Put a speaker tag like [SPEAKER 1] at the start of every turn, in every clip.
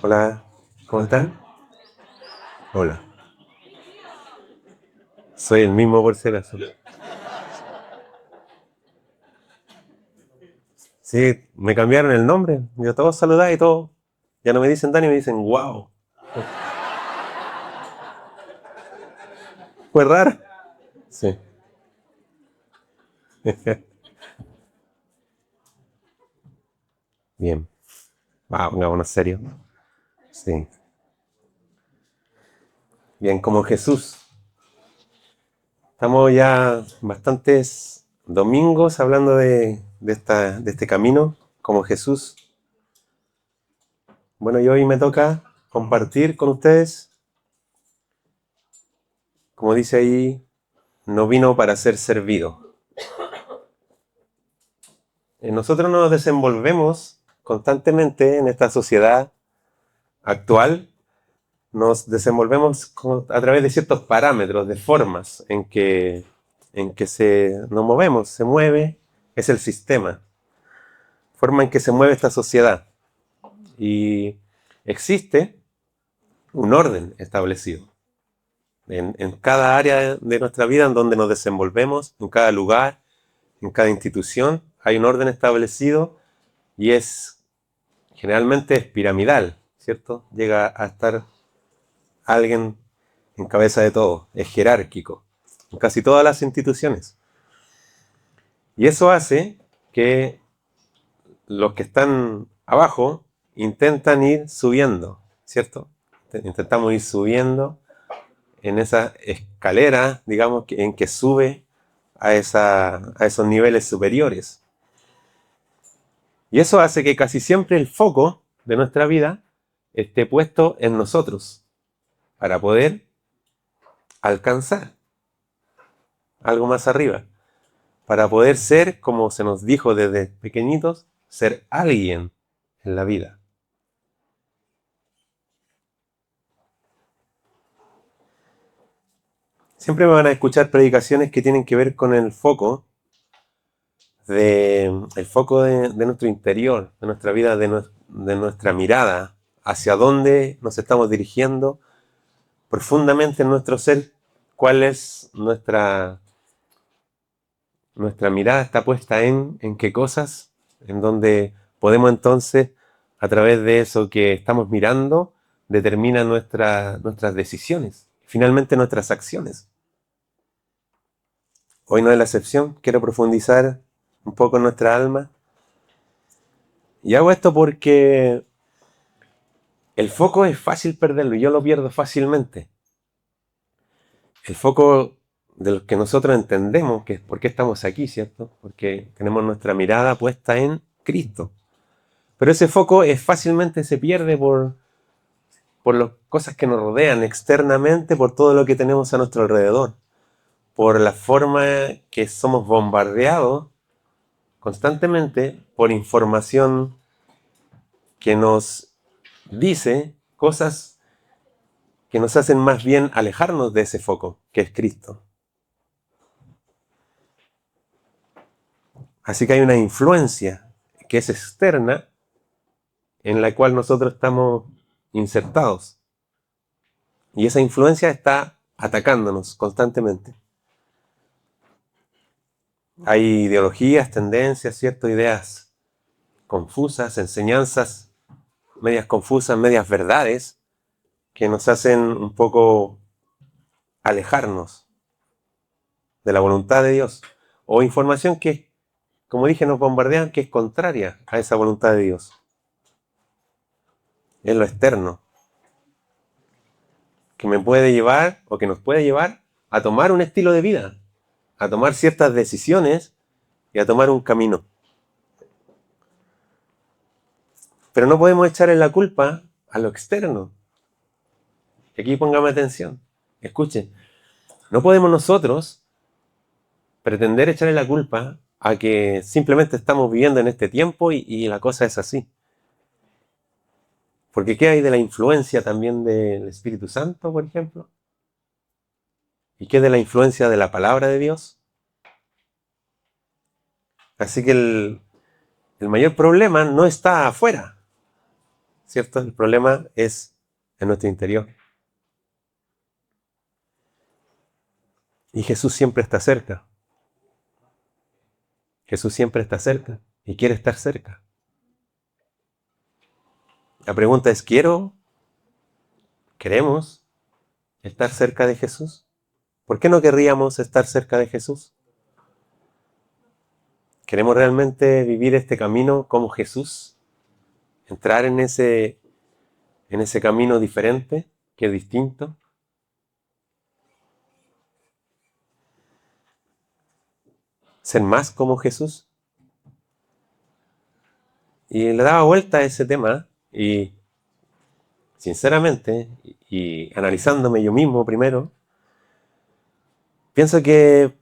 [SPEAKER 1] Hola, ¿cómo están? Hola, soy el mismo por si acaso. Sí, me cambiaron el nombre. Yo todos saludaba y todos. Ya no me dicen Dani, me dicen wow. Fue raro. Sí. Bien. Wow, pongámonos serio. Sí. Bien, como Jesús. Estamos ya bastantes domingos hablando de este camino, como Jesús. Bueno, y hoy me toca compartir con ustedes, como dice ahí, no vino para ser servido. Nosotros nos desenvolvemos constantemente en esta sociedad actual, nos desenvolvemos a través de ciertos parámetros, de formas en que nos movemos, se mueve, es el sistema, forma en que se mueve esta sociedad. Y existe un orden establecido en cada área de nuestra vida en donde nos desenvolvemos, en cada lugar, en cada institución, hay un orden establecido y generalmente es piramidal, ¿cierto? Llega a estar alguien en cabeza de todo, es jerárquico, en casi todas las instituciones. Y eso hace que los que están abajo intentan ir subiendo, ¿cierto? Intentamos ir subiendo en esa escalera, digamos, en que sube a esos niveles superiores. Y eso hace que casi siempre el foco de nuestra vida esté puesto en nosotros para poder alcanzar algo más arriba, para poder ser, como se nos dijo desde pequeñitos, ser alguien en la vida. Siempre me van a escuchar predicaciones que tienen que ver con el foco de nuestro interior, de nuestra vida, de nuestra mirada, hacia dónde nos estamos dirigiendo profundamente en nuestro ser, cuál es nuestra mirada está puesta en qué cosas, en donde podemos entonces, a través de eso que estamos mirando, determina nuestras decisiones, finalmente nuestras acciones. Hoy no es la excepción, quiero profundizar un poco en nuestra alma. Y hago esto porque el foco es fácil perderlo y yo lo pierdo fácilmente. El foco de lo que nosotros entendemos, que es por qué estamos aquí, ¿cierto? Porque tenemos nuestra mirada puesta en Cristo. Pero ese foco fácilmente se pierde por las cosas que nos rodean externamente, por todo lo que tenemos a nuestro alrededor, por la forma que somos bombardeados constantemente por información que nos dice cosas que nos hacen más bien alejarnos de ese foco, que es Cristo. Así que hay una influencia que es externa en la cual nosotros estamos insertados. Y esa influencia está atacándonos constantemente. Hay ideologías, tendencias, ¿cierto? Ideas confusas, enseñanzas medias confusas, medias verdades, que nos hacen un poco alejarnos de la voluntad de Dios. O información que, como dije, nos bombardean, que es contraria a esa voluntad de Dios. Es lo externo, que me puede llevar, o que nos puede llevar, a tomar un estilo de vida, a tomar ciertas decisiones y a tomar un camino. Pero no podemos echarle la culpa a lo externo. Aquí póngame atención. Escuchen, no podemos nosotros pretender echarle la culpa a que simplemente estamos viviendo en este tiempo y la cosa es así. Porque ¿qué hay de la influencia también del Espíritu Santo, por ejemplo? ¿Y qué de la influencia de la palabra de Dios? Así que el mayor problema no está afuera, ¿cierto? El problema es en nuestro interior. Y Jesús siempre está cerca. Jesús siempre está cerca y quiere estar cerca. La pregunta es, ¿queremos estar cerca de Jesús? ¿Por qué no querríamos estar cerca de Jesús? ¿Queremos realmente vivir este camino como Jesús? ¿Entrar en ese camino diferente, que es distinto? ¿Ser más como Jesús? Y le daba vuelta a ese tema y sinceramente, y analizándome yo mismo primero, pienso que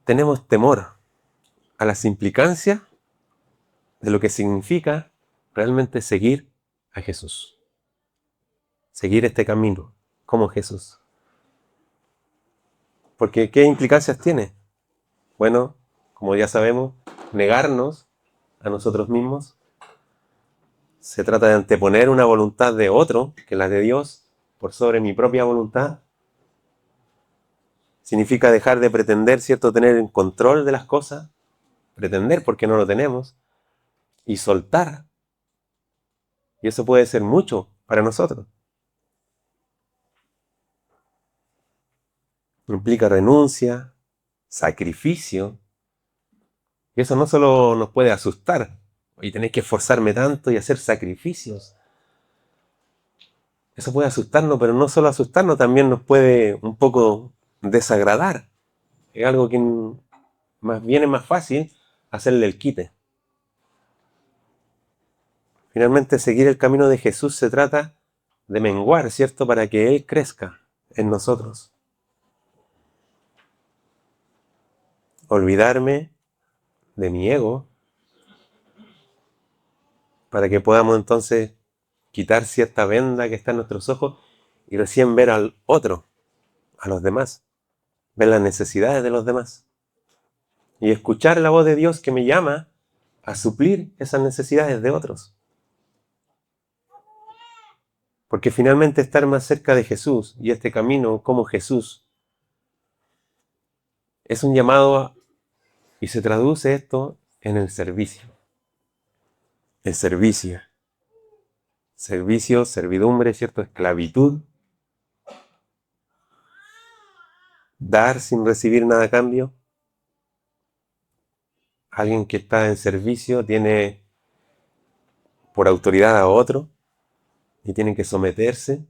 [SPEAKER 1] tenemos temor a las implicancias de lo que significa realmente seguir a Jesús. Seguir este camino como Jesús. Porque ¿qué implicancias tiene? Bueno, como ya sabemos, negarnos a nosotros mismos. Se trata de anteponer una voluntad de otro, que la de Dios, por sobre mi propia voluntad. Significa dejar de pretender, ¿cierto?, tener el control de las cosas. Pretender porque no lo tenemos. Y soltar. Y eso puede ser mucho para nosotros. Implica renuncia, sacrificio. Y eso no solo nos puede asustar. Y tenéis que esforzarme tanto y hacer sacrificios. Eso puede asustarnos, pero no solo asustarnos, también nos puede un poco desagradar. Es algo que más bien es más fácil hacerle el quite. Finalmente, seguir el camino de Jesús se trata de menguar, ¿cierto?, para que Él crezca en nosotros. Olvidarme de mi ego para que podamos entonces quitar cierta venda que está en nuestros ojos y recién ver al otro, a los demás, ver las necesidades de los demás y escuchar la voz de Dios que me llama a suplir esas necesidades de otros. Porque finalmente estar más cerca de Jesús y este camino como Jesús es un llamado y se traduce esto en el servicio. El servicio. Servicio, servidumbre, ¿cierto? Esclavitud. Dar sin recibir nada a cambio. Alguien que está en servicio tiene por autoridad a otro y tiene que someterse,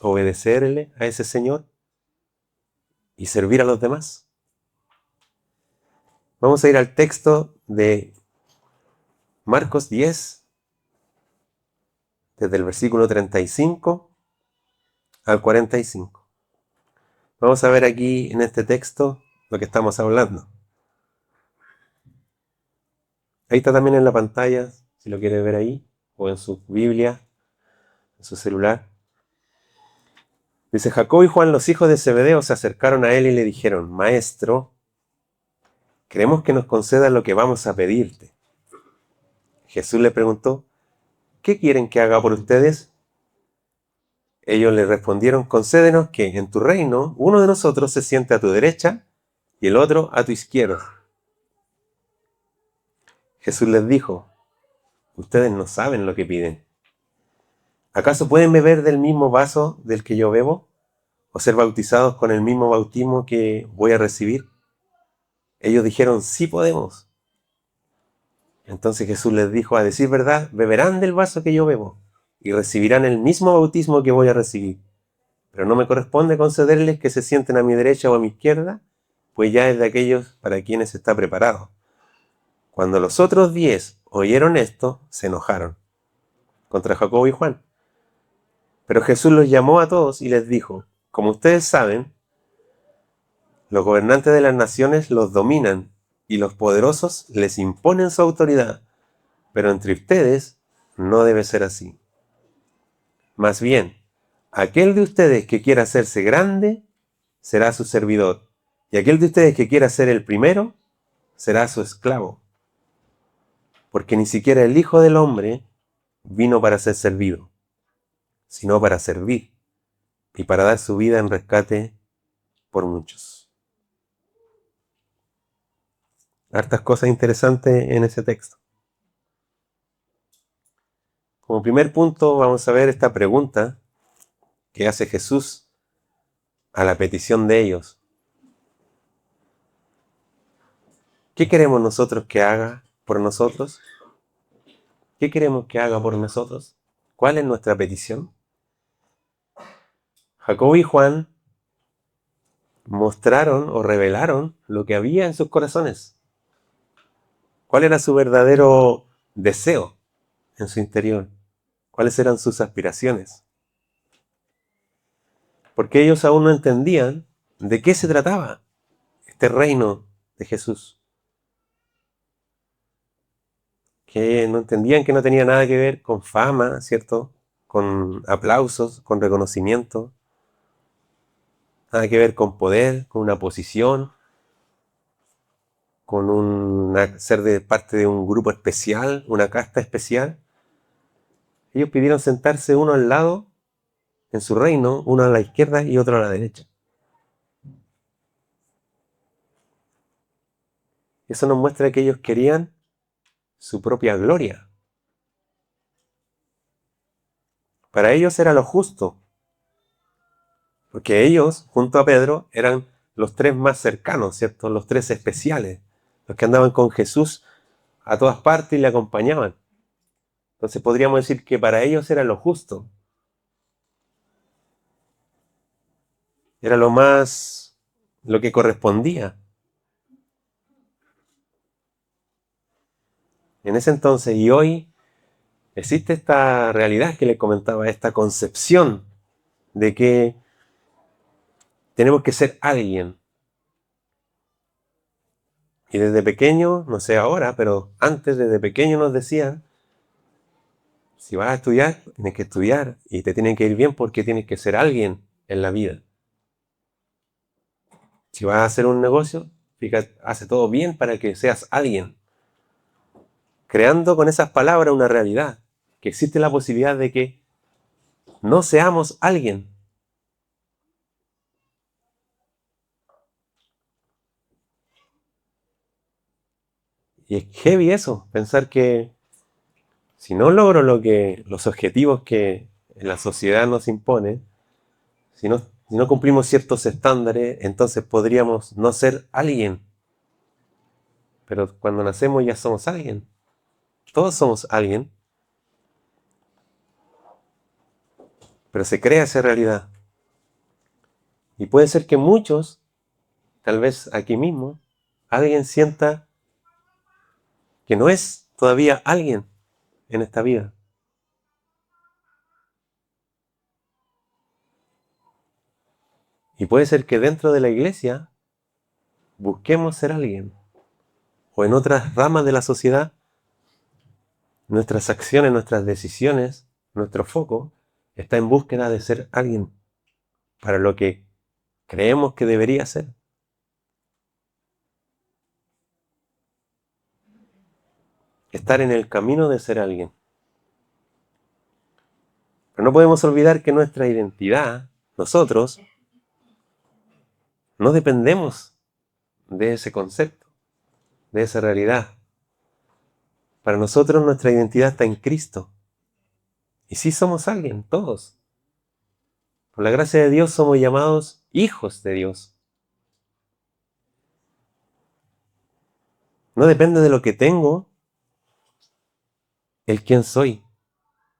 [SPEAKER 1] obedecerle a ese Señor y servir a los demás. Vamos a ir al texto de Marcos 10, desde el versículo 35 al 45. Vamos a ver aquí en este texto lo que estamos hablando. Ahí está también en la pantalla, si lo quiere ver ahí, o en su Biblia, en su celular. Dice, Jacob y Juan, los hijos de Zebedeo, se acercaron a él y le dijeron, Maestro, queremos que nos concedas lo que vamos a pedirte. Jesús le preguntó, ¿qué quieren que haga por ustedes? Ellos le respondieron, concédenos que en tu reino uno de nosotros se siente a tu derecha y el otro a tu izquierda. Jesús les dijo, ustedes no saben lo que piden. ¿Acaso pueden beber del mismo vaso del que yo bebo? ¿O ser bautizados con el mismo bautismo que voy a recibir? Ellos dijeron, sí podemos. Entonces Jesús les dijo, a decir verdad, beberán del vaso que yo bebo y recibirán el mismo bautismo que voy a recibir. Pero no me corresponde concederles que se sienten a mi derecha o a mi izquierda, pues ya es de aquellos para quienes está preparado. Cuando los otros 10 oyeron esto, se enojaron contra Jacobo y Juan. Pero Jesús los llamó a todos y les dijo, como ustedes saben, los gobernantes de las naciones los dominan y los poderosos les imponen su autoridad, pero entre ustedes no debe ser así. Más bien, aquel de ustedes que quiera hacerse grande será su servidor, y aquel de ustedes que quiera ser el primero será su esclavo. Porque ni siquiera el Hijo del Hombre vino para ser servido, sino para servir y para dar su vida en rescate por muchos. Hartas cosas interesantes en ese texto. Como primer punto vamos a ver esta pregunta que hace Jesús a la petición de ellos. ¿Qué queremos nosotros que haga por nosotros? ¿Qué queremos que haga por nosotros? ¿Cuál es nuestra petición? Jacobo y Juan mostraron o revelaron lo que había en sus corazones. ¿Cuál era su verdadero deseo en su interior? ¿Cuáles eran sus aspiraciones? Porque ellos aún no entendían de qué se trataba este reino de Jesús. Que no entendían que no tenía nada que ver con fama, ¿cierto? Con aplausos, con reconocimiento. Nada que ver con poder, con una posición, con ser de parte de un grupo especial, una casta especial. Ellos pidieron sentarse uno al lado en su reino, uno a la izquierda y otro a la derecha. Eso nos muestra que ellos querían su propia gloria. Para ellos era lo justo, porque ellos, junto a Pedro, eran los tres más cercanos, ¿cierto? Los tres especiales, los que andaban con Jesús a todas partes y le acompañaban. Entonces podríamos decir que para ellos era lo justo. Era lo que correspondía. En ese entonces y hoy existe esta realidad que les comentaba, esta concepción de que tenemos que ser alguien. Y desde pequeño, no sé ahora, pero antes desde pequeño nos decían, si vas a estudiar, tienes que estudiar y te tienen que ir bien porque tienes que ser alguien en la vida. Si vas a hacer un negocio, fíjate, hace todo bien para que seas alguien. Creando con esas palabras una realidad, que existe la posibilidad de que no seamos alguien. Y es heavy eso, pensar que si no logro los objetivos que la sociedad nos impone, si no cumplimos ciertos estándares, entonces podríamos no ser alguien. Pero cuando nacemos ya somos alguien. Todos somos alguien. Pero se crea esa realidad. Y puede ser que muchos, tal vez aquí mismo, alguien sienta que no es todavía alguien en esta vida. Y puede ser que dentro de la iglesia busquemos ser alguien. O en otras ramas de la sociedad, nuestras acciones, nuestras decisiones, nuestro foco está en búsqueda de ser alguien para lo que creemos que debería ser. Estar en el camino de ser alguien. Pero no podemos olvidar que nuestra identidad, nosotros, no dependemos de ese concepto, de esa realidad. Para nosotros nuestra identidad está en Cristo. Y sí somos alguien, todos. Por la gracia de Dios somos llamados hijos de Dios. No depende de lo que tengo, el quién soy,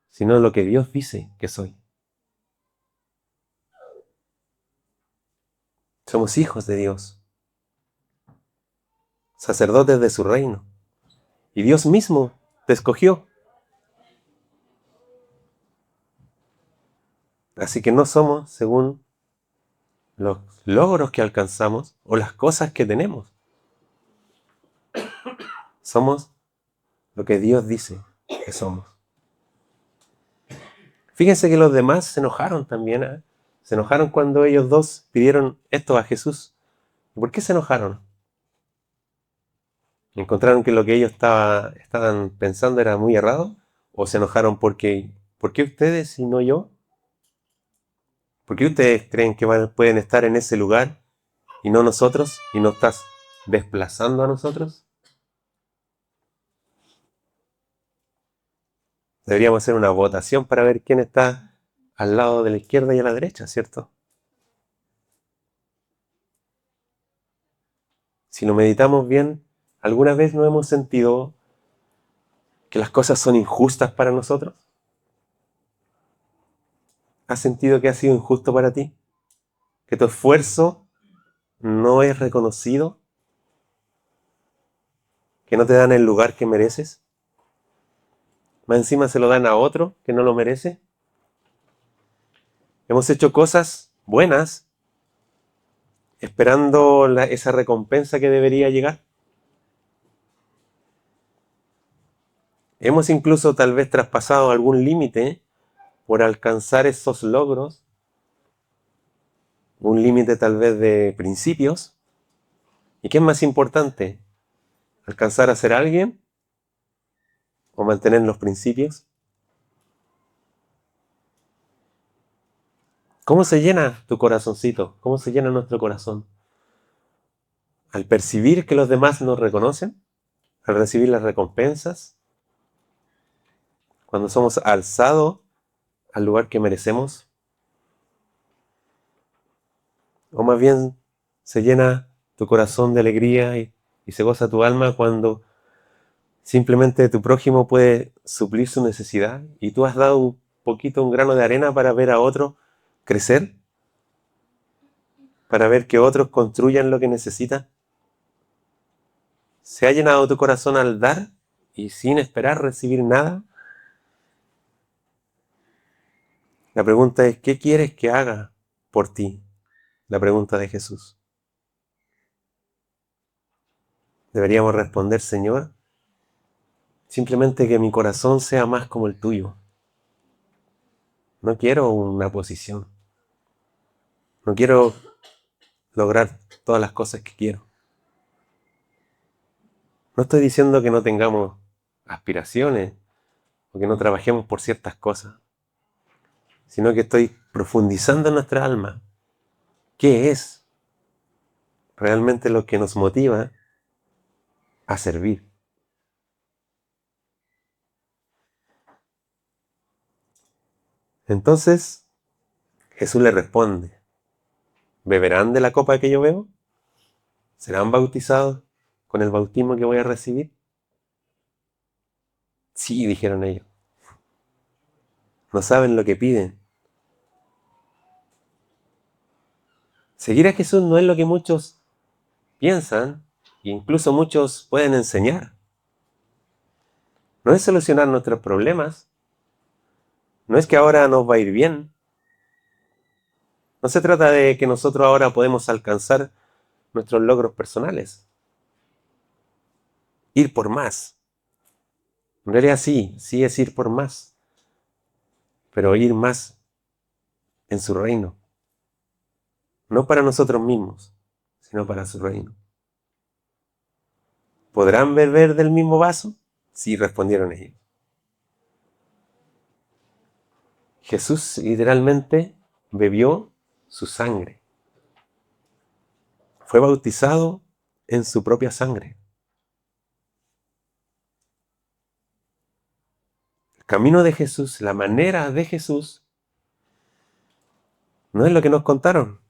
[SPEAKER 1] sino de lo que Dios dice que soy. Somos hijos de Dios, sacerdotes de su reino. Y Dios mismo te escogió. Así que no somos según los logros que alcanzamos o las cosas que tenemos. Somos lo que Dios dice que somos. Fíjense que los demás se enojaron también. ¿Eh? Se enojaron cuando ellos dos pidieron esto a Jesús. ¿Por qué se enojaron? ¿Encontraron que lo que ellos estaban pensando era muy errado? ¿O se enojaron porque, ¿por qué ustedes y no yo? ¿Por qué ustedes creen que pueden estar en ese lugar y no nosotros? ¿Y no estás desplazando a nosotros? Deberíamos hacer una votación para ver quién está al lado de la izquierda y a la derecha, ¿cierto? Si lo meditamos bien, ¿alguna vez no hemos sentido que las cosas son injustas para nosotros? ¿Has sentido que ha sido injusto para ti? ¿Que tu esfuerzo no es reconocido? ¿Que no te dan el lugar que mereces? Más encima se lo dan a otro que no lo merece. Hemos hecho cosas buenas esperando esa recompensa que debería llegar. Hemos incluso tal vez traspasado algún límite por alcanzar esos logros, un límite tal vez de principios. ¿Y qué es más importante? ¿Alcanzar a ser alguien o mantener los principios? ¿Cómo se llena tu corazoncito? ¿Cómo se llena nuestro corazón? ¿Al percibir que los demás nos reconocen? ¿Al recibir las recompensas? ¿Cuando somos alzados al lugar que merecemos? ¿O más bien se llena tu corazón de alegría y se goza tu alma cuando simplemente tu prójimo puede suplir su necesidad y tú has dado un poquito, un grano de arena para ver a otro crecer? ¿Para ver que otros construyan lo que necesitan? ¿Se ha llenado tu corazón al dar y sin esperar recibir nada? La pregunta es, ¿qué quieres que haga por ti? La pregunta de Jesús. Deberíamos responder, Señor, simplemente que mi corazón sea más como el tuyo. No quiero una posición. No quiero lograr todas las cosas que quiero. No estoy diciendo que no tengamos aspiraciones o que no trabajemos por ciertas cosas, sino que estoy profundizando en nuestra alma. ¿Qué es realmente lo que nos motiva a servir? Entonces Jesús le responde, ¿beberán de la copa que yo bebo? ¿Serán bautizados con el bautismo que voy a recibir? Sí, dijeron ellos. No saben lo que piden. Seguir a Jesús no es lo que muchos piensan, e incluso muchos pueden enseñar. No es solucionar nuestros problemas. No es que ahora nos va a ir bien. No se trata de que nosotros ahora podemos alcanzar nuestros logros personales. Ir por más. En realidad sí es ir por más. Pero ir más en su reino. No para nosotros mismos, sino para su reino. ¿Podrán beber del mismo vaso? Sí, respondieron ellos. Jesús literalmente bebió su sangre. Fue bautizado en su propia sangre. El camino de Jesús, la manera de Jesús, no es lo que nos contaron.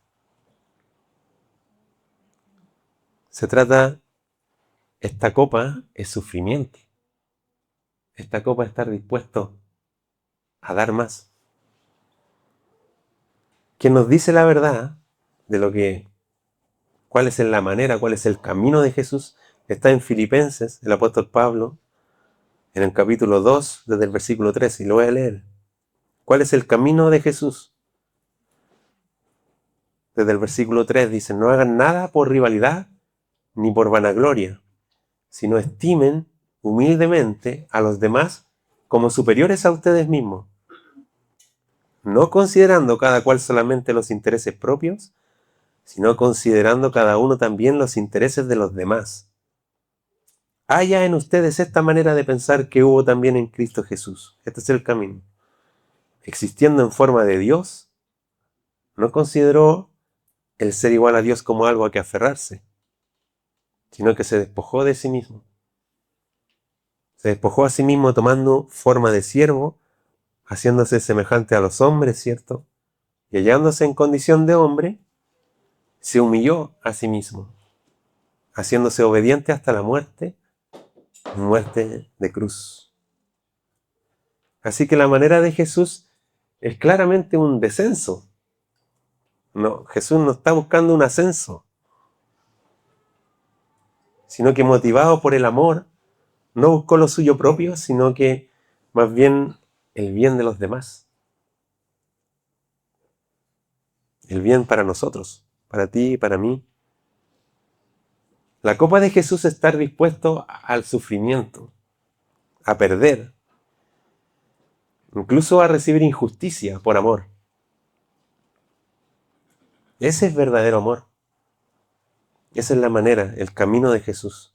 [SPEAKER 1] Se trata, esta copa es sufrimiento. Esta copa es estar dispuesto a dar más. Quien nos dice la verdad de lo que, cuál es la manera, cuál es el camino de Jesús, está en Filipenses, el apóstol Pablo, en el capítulo 2, desde el versículo 3, y lo voy a leer. ¿Cuál es el camino de Jesús? Desde el versículo 3 dice, no hagan nada por rivalidad ni por vanagloria, sino estimen humildemente a los demás como superiores a ustedes mismos, no considerando cada cual solamente los intereses propios, sino considerando cada uno también los intereses de los demás. haya en ustedes esta manera de pensar que hubo también en Cristo Jesús. Este es el camino. Existiendo en forma de Dios, no consideró el ser igual a Dios como algo a que aferrarse, sino que se despojó de sí mismo. Se despojó a sí mismo tomando forma de siervo, haciéndose semejante a los hombres, ¿cierto? Y hallándose en condición de hombre, se humilló a sí mismo, haciéndose obediente hasta la muerte, muerte de cruz. Así que la manera de Jesús es claramente un descenso. No, Jesús no está buscando un ascenso, sino que motivado por el amor, no buscó lo suyo propio, sino que más bien el bien de los demás. El bien para nosotros, para ti y para mí. La copa de Jesús es estar dispuesto al sufrimiento, a perder, incluso a recibir injusticia por amor. Ese es verdadero amor. Esa es la manera, el camino de Jesús.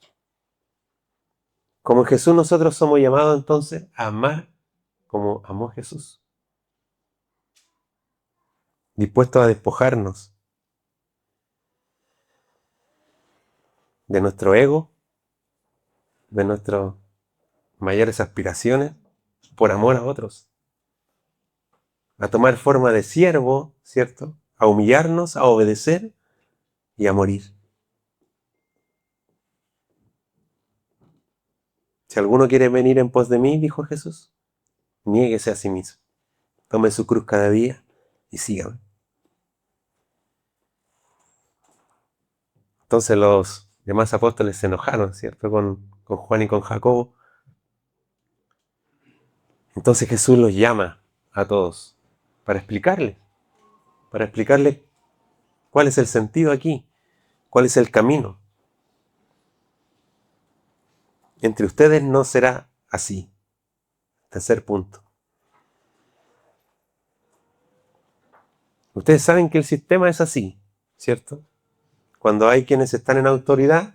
[SPEAKER 1] Como Jesús nosotros somos llamados entonces a amar como amó Jesús. Dispuestos a despojarnos de nuestro ego, de nuestras mayores aspiraciones, por amor a otros. A tomar forma de siervo, ¿cierto? A humillarnos, a obedecer y a morir. Si alguno quiere venir en pos de mí, dijo Jesús, niéguese a sí mismo. Tome su cruz cada día y sígame. Entonces los demás apóstoles se enojaron, ¿cierto? Con Juan y con Jacobo. Entonces Jesús los llama a todos para explicarles cuál es el sentido aquí, cuál es el camino. Entre ustedes no será así. Tercer punto. Ustedes saben que el sistema es así, ¿cierto? Cuando hay quienes están en autoridad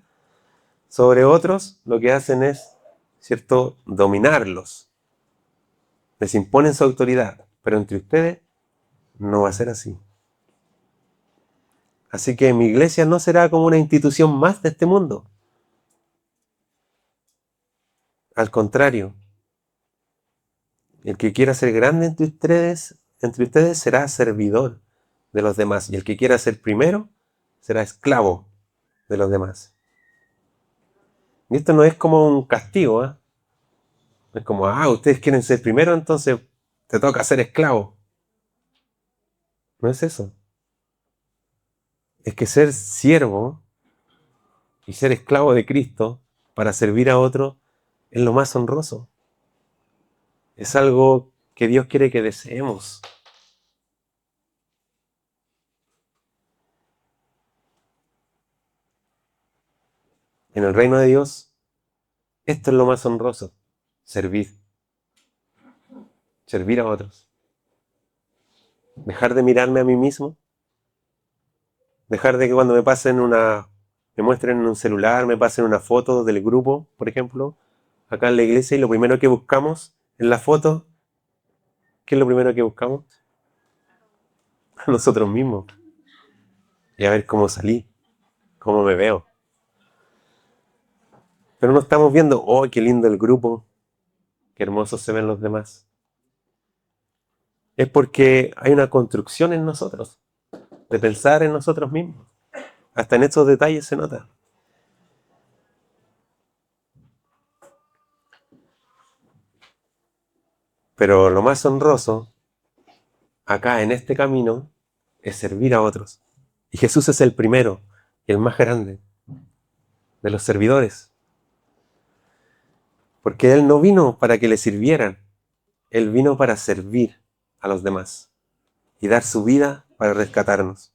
[SPEAKER 1] sobre otros, lo que hacen es, ¿cierto?, dominarlos. Les imponen su autoridad, pero entre ustedes no va a ser así. Así que mi iglesia no será como una institución más de este mundo. Al contrario, el que quiera ser grande entre ustedes será servidor de los demás. Y el que quiera ser primero será esclavo de los demás. Y esto no es como un castigo, ¿eh? No es como, ustedes quieren ser primero, entonces te toca ser esclavo. No es eso. Es que ser siervo y ser esclavo de Cristo para servir a otro es lo más honroso. Es algo que Dios quiere que deseemos. En el reino de Dios, esto es lo más honroso. Servir. Servir a otros. Dejar de mirarme a mí mismo. Dejar de que cuando me muestren en un celular, me pasen una foto del grupo, por ejemplo, acá en la iglesia, y lo primero que buscamos en la foto, ¿qué es lo primero que buscamos? A nosotros mismos. Y a ver cómo salí, cómo me veo. Pero no estamos viendo, oh, qué lindo el grupo, qué hermosos se ven los demás. Es porque hay una construcción en nosotros, de pensar en nosotros mismos. Hasta en estos detalles se nota. Pero lo más honroso, acá en este camino, es servir a otros. Y Jesús es el primero y el más grande de los servidores. Porque Él no vino para que le sirvieran, Él vino para servir a los demás y dar su vida para rescatarnos.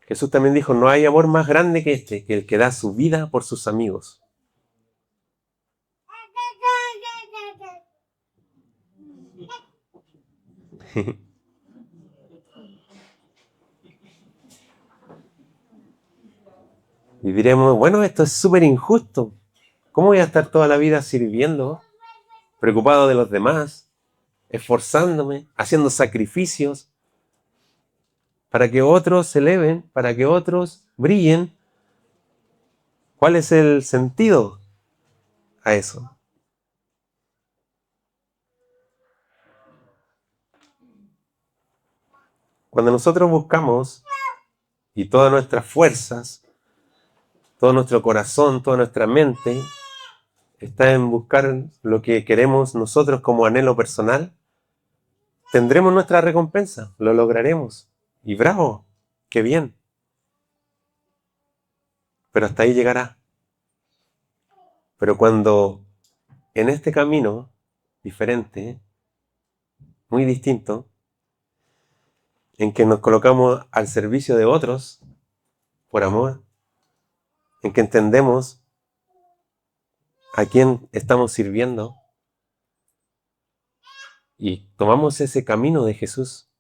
[SPEAKER 1] Jesús también dijo, no hay amor más grande que este, que el que da su vida por sus amigos. Y diremos, bueno, esto es súper injusto. ¿Cómo voy a estar toda la vida sirviendo, preocupado de los demás, esforzándome, haciendo sacrificios para que otros se eleven, para que otros brillen? ¿Cuál es el sentido a eso? Cuando nosotros buscamos y todas nuestras fuerzas, todo nuestro corazón, toda nuestra mente está en buscar lo que queremos nosotros como anhelo personal, tendremos nuestra recompensa, lo lograremos. Y bravo, qué bien. Pero hasta ahí llegará. Pero cuando en este camino diferente, muy distinto, en que nos colocamos al servicio de otros por amor, en que entendemos a quién estamos sirviendo y tomamos ese camino de Jesús,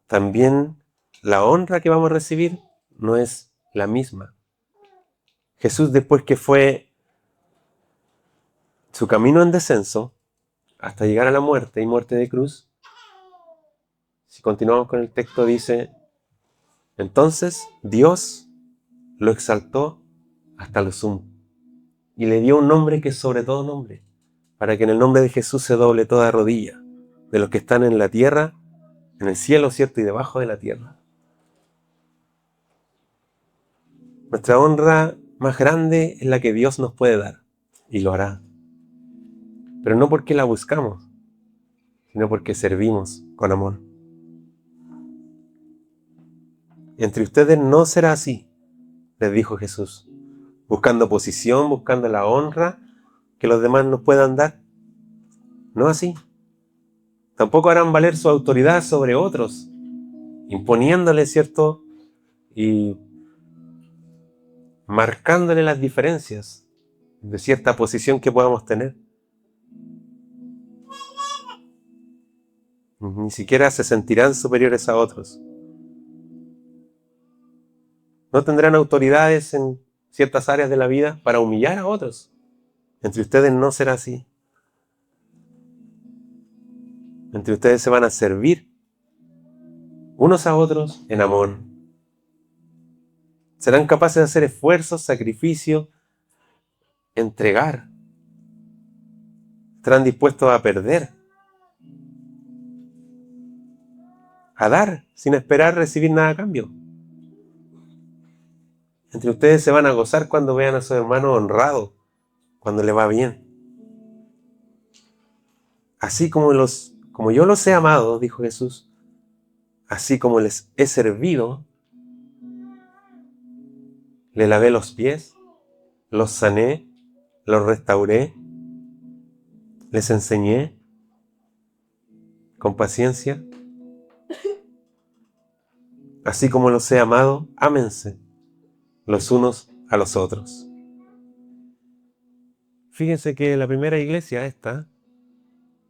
[SPEAKER 1] también la honra que vamos a recibir no es la misma. Jesús, después que fue su camino en descenso hasta llegar a la muerte y muerte de cruz, si continuamos con el texto, dice: entonces Dios lo exaltó hasta lo sumo y le dio un nombre que es sobre todo nombre, para que en el nombre de Jesús se doble toda rodilla de los que están en la tierra, en el cielo, ¿cierto? Y debajo de la tierra. Nuestra honra más grande es la que Dios nos puede dar, y lo hará. Pero no porque la buscamos, sino porque servimos con amor. Entre ustedes no será así, les dijo Jesús, buscando posición, buscando la honra que los demás nos puedan dar. No así. Tampoco harán valer su autoridad sobre otros, imponiéndole, ¿cierto? Y marcándole las diferencias de cierta posición que podamos tener. Ni siquiera se sentirán superiores a otros. No tendrán autoridades en ciertas áreas de la vida para humillar a otros. Entre ustedes no será así. Entre ustedes se van a servir unos a otros en amor. Serán capaces de hacer esfuerzos, sacrificios, entregar. Estarán dispuestos a perder, a dar sin esperar recibir nada a cambio. Entre ustedes se van a gozar cuando vean a su hermano honrado, cuando le va bien. Así como yo los he amado, dijo Jesús, así como les he servido, les lavé los pies, los sané, los restauré, les enseñé con paciencia. Así como los he amado, ámense los unos a los otros. Fíjense que la primera iglesia esta,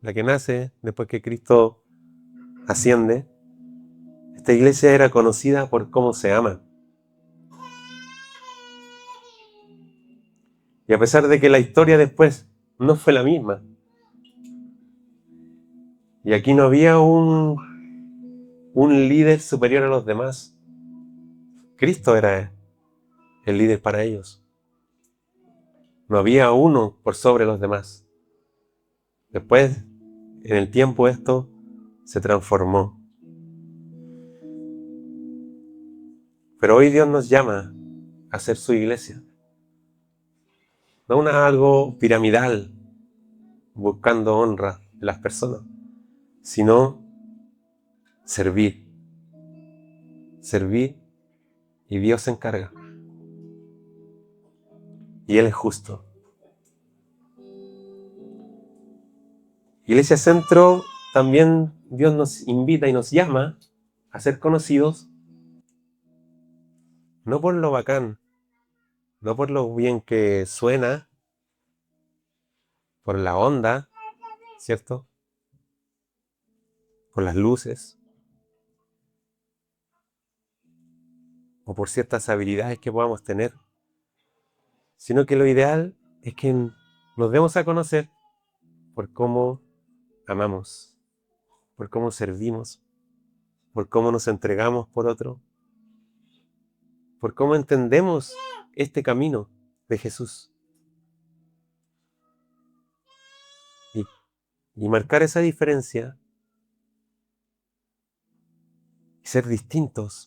[SPEAKER 1] la que nace después que Cristo asciende, esta iglesia era conocida por cómo se ama. Y a pesar de que la historia después no fue la misma, y aquí no había un líder superior a los demás, Cristo era el líder para ellos. No había uno por sobre los demás. Después, en el tiempo, esto se transformó. Pero hoy Dios nos llama a ser su iglesia. No algo piramidal, buscando honra de las personas, sino servir. Servir y Dios se encarga. Y Él es justo. Iglesia Centro, también Dios nos invita y nos llama a ser conocidos, no por lo bacán, no por lo bien que suena, por la onda, ¿cierto? Por las luces, o por ciertas habilidades que podamos tener, sino que lo ideal es que nos demos a conocer por cómo amamos, por cómo servimos, por cómo nos entregamos por otro, por cómo entendemos este camino de Jesús. Y, y marcar esa diferencia y ser distintos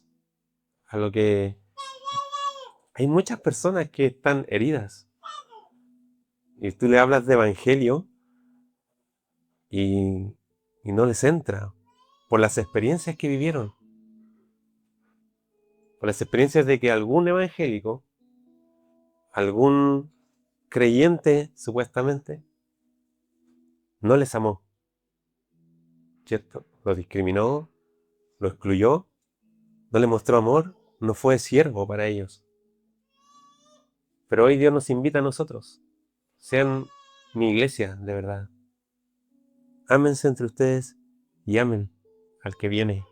[SPEAKER 1] a lo que... Hay muchas personas que están heridas. Y tú le hablas de evangelio y no les entra por las experiencias que vivieron. Por las experiencias de que algún evangélico, algún creyente supuestamente, no les amó, ¿cierto? Lo discriminó, lo excluyó, no le mostró amor, no fue siervo para ellos. Pero hoy Dios nos invita a nosotros, sean mi iglesia de verdad. Ámense entre ustedes y amen al que viene.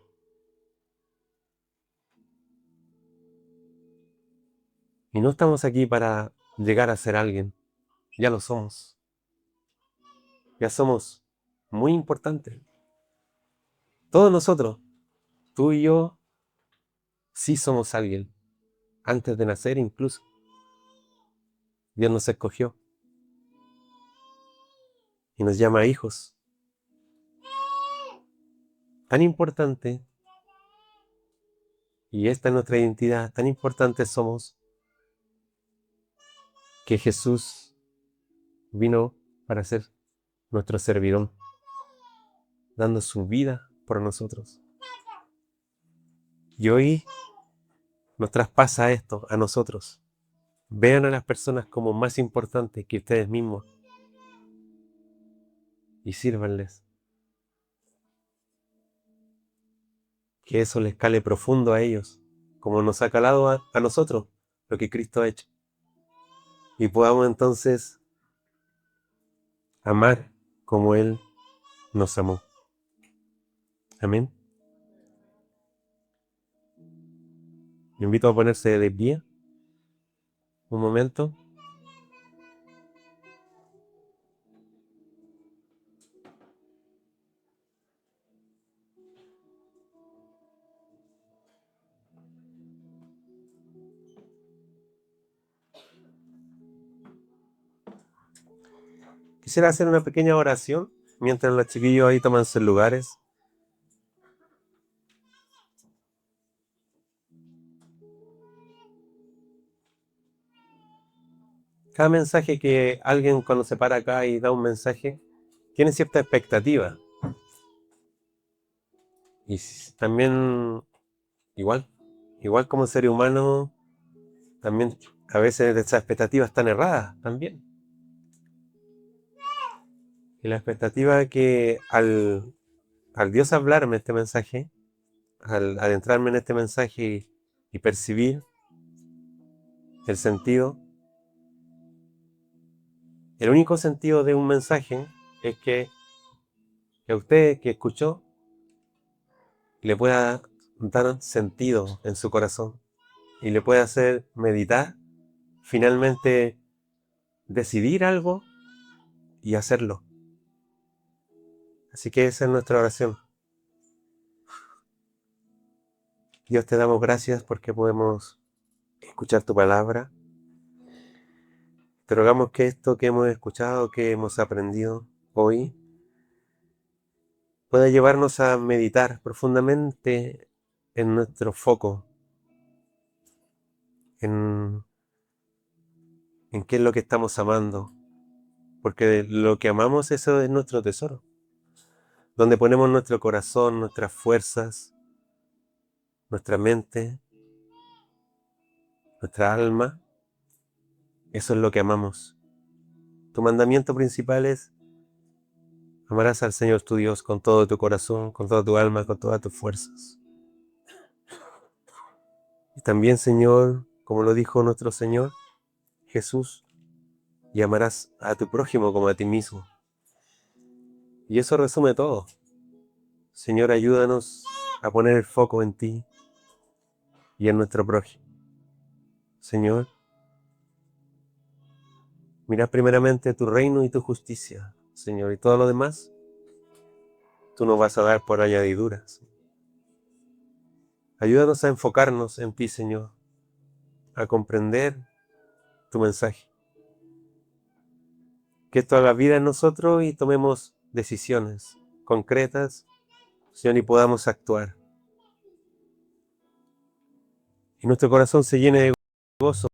[SPEAKER 1] Y no estamos aquí para llegar a ser alguien, ya lo somos. Ya somos muy importantes. Todos nosotros, tú y yo, sí somos alguien. Antes de nacer incluso. Dios nos escogió. Y nos llama hijos. Tan importante, y esta es nuestra identidad, tan importante somos, que Jesús vino para ser nuestro servidor, dando su vida por nosotros. Y hoy nos traspasa esto a nosotros. Vean a las personas como más importantes que ustedes mismos y sírvanles. Que eso les cale profundo a ellos, como nos ha calado a nosotros lo que Cristo ha hecho. Y podamos entonces amar como Él nos amó. Amén. Me invito a ponerse de pie un momento. Quisiera hacer una pequeña oración mientras los chiquillos ahí toman sus lugares. Cada mensaje que alguien cuando se para acá y da un mensaje, tiene cierta expectativa. Y también, igual como ser humano, también a veces esas expectativas están erradas también. Y la expectativa que al Dios hablarme este mensaje, al adentrarme en este mensaje y percibir el sentido, el único sentido de un mensaje es que a usted que escuchó le pueda dar sentido en su corazón y le pueda hacer meditar, finalmente decidir algo y hacerlo. Así que esa es nuestra oración. Dios, te damos gracias porque podemos escuchar tu palabra. Te rogamos que esto que hemos escuchado, que hemos aprendido hoy, pueda llevarnos a meditar profundamente en nuestro foco, en qué es lo que estamos amando, porque lo que amamos, eso es nuestro tesoro, donde ponemos nuestro corazón, nuestras fuerzas, nuestra mente, nuestra alma, eso es lo que amamos. Tu mandamiento principal es: amarás al Señor tu Dios con todo tu corazón, con toda tu alma, con todas tus fuerzas. Y también, Señor, como lo dijo nuestro Señor Jesús, y amarás a tu prójimo como a ti mismo. Y eso resume todo. Señor, ayúdanos a poner el foco en ti y en nuestro prójimo. Señor, mira primeramente tu reino y tu justicia, Señor, y todo lo demás tú nos vas a dar por añadiduras. Ayúdanos a enfocarnos en ti, Señor, a comprender tu mensaje. Que esto haga vida en nosotros y tomemos decisiones concretas, Señor, y podamos actuar. Y nuestro corazón se llene de gozo,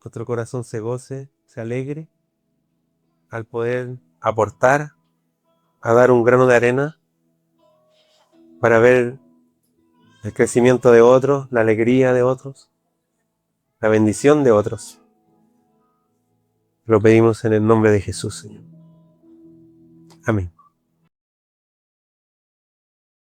[SPEAKER 1] nuestro corazón se goce, se alegre al poder aportar, a dar un grano de arena para ver el crecimiento de otros, la alegría de otros, la bendición de otros. Lo pedimos en el nombre de Jesús, Señor. Amén.